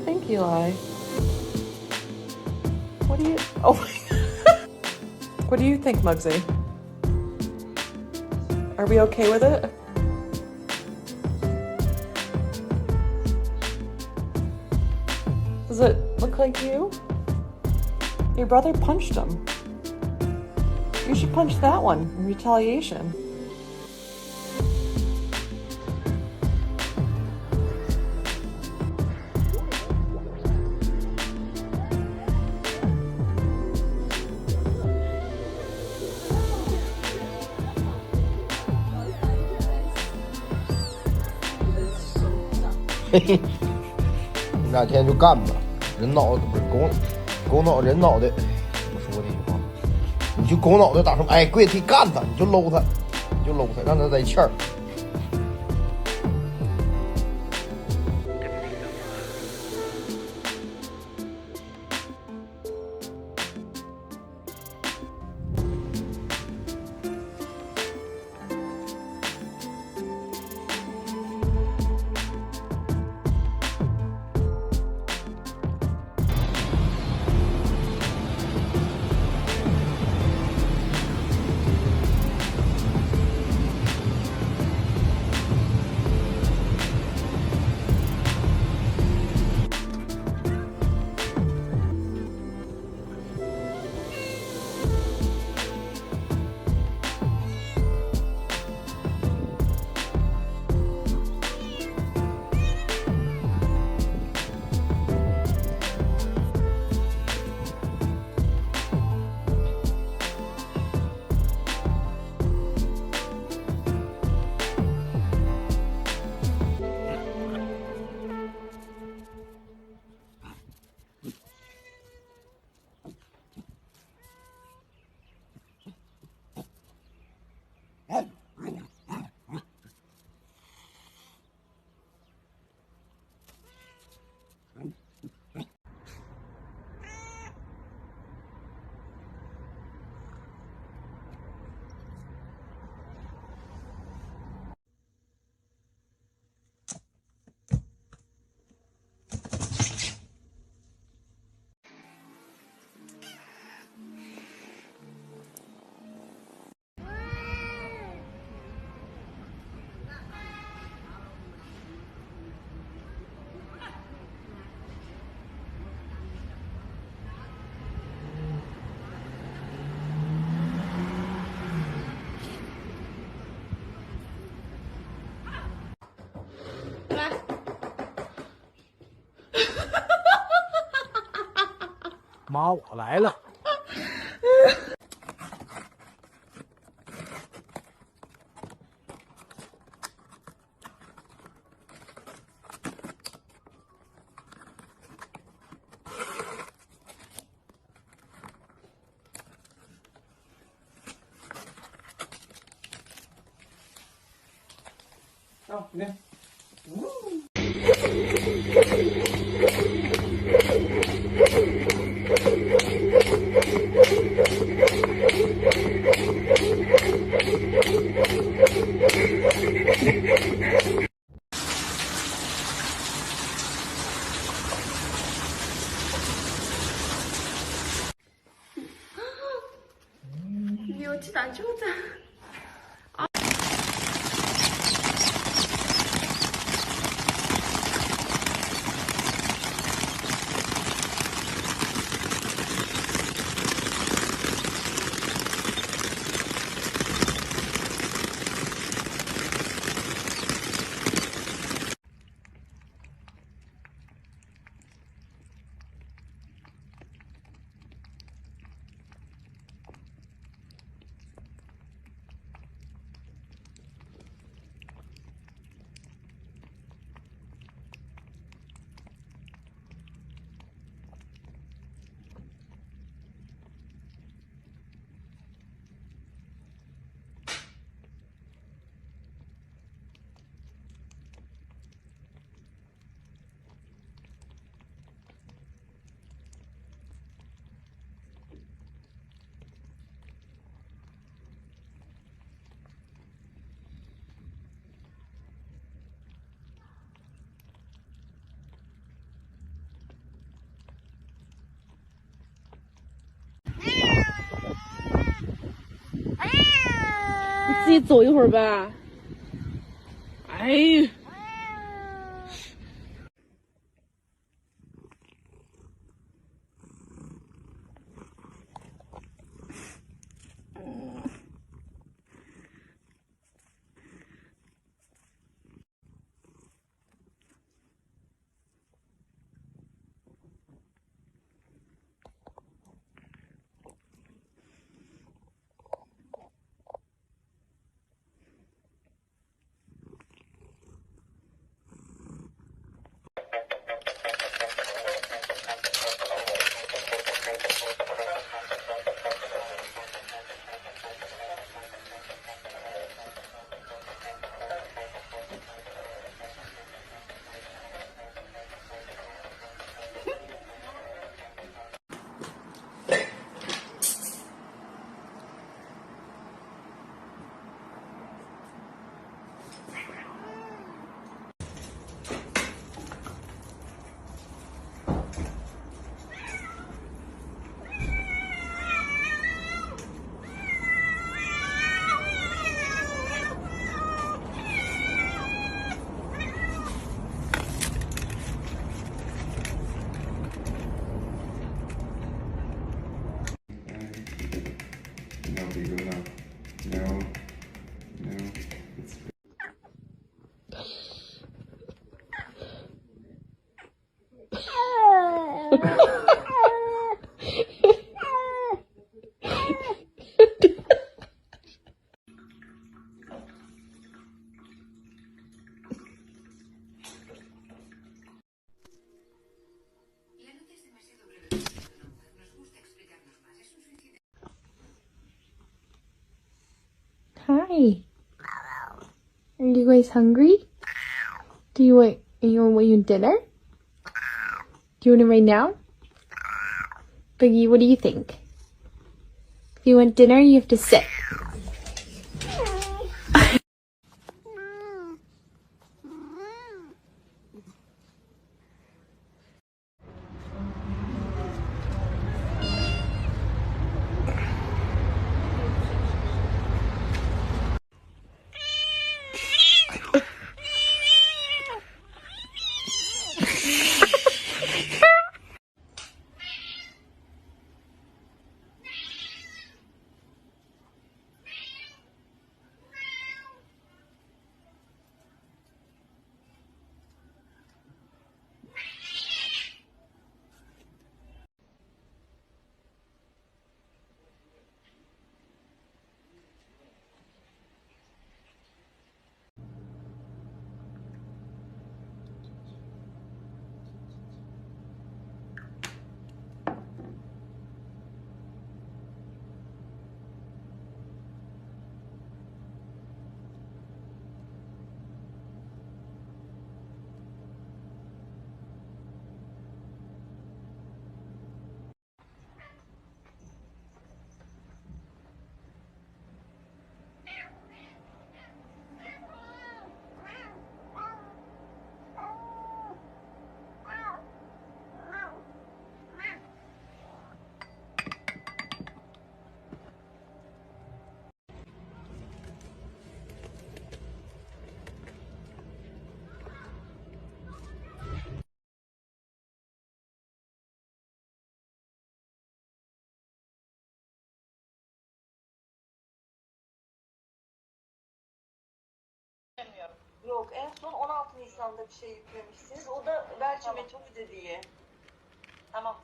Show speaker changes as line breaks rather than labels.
think, Eli? What do you... Oh my... What do you think, Muggsy? Are we okay with it? Does it look like you? Your brother punched him. You should punch that one in retaliation.
Hey, 你哪天就干吧，人脑袋不是狗脑人脑袋，我说这句话，你就狗脑袋打什么？哎，跪地干他，你就搂他，让他在气儿。
妈，我来了。
Oh, yeah.
묘치 나 죽자.
以走一会儿吧。哎。
No, Beagle, no. No. No. It's
Hi. Are you guys hungry? Do you want dinner? Do you want it right now? Biggie, what do you think? If you want dinner, you have to sit.
Yok, en son 16 Nisan'da bir şey yüklemişsiniz. O da Belçin Metrobu diye. Tamam.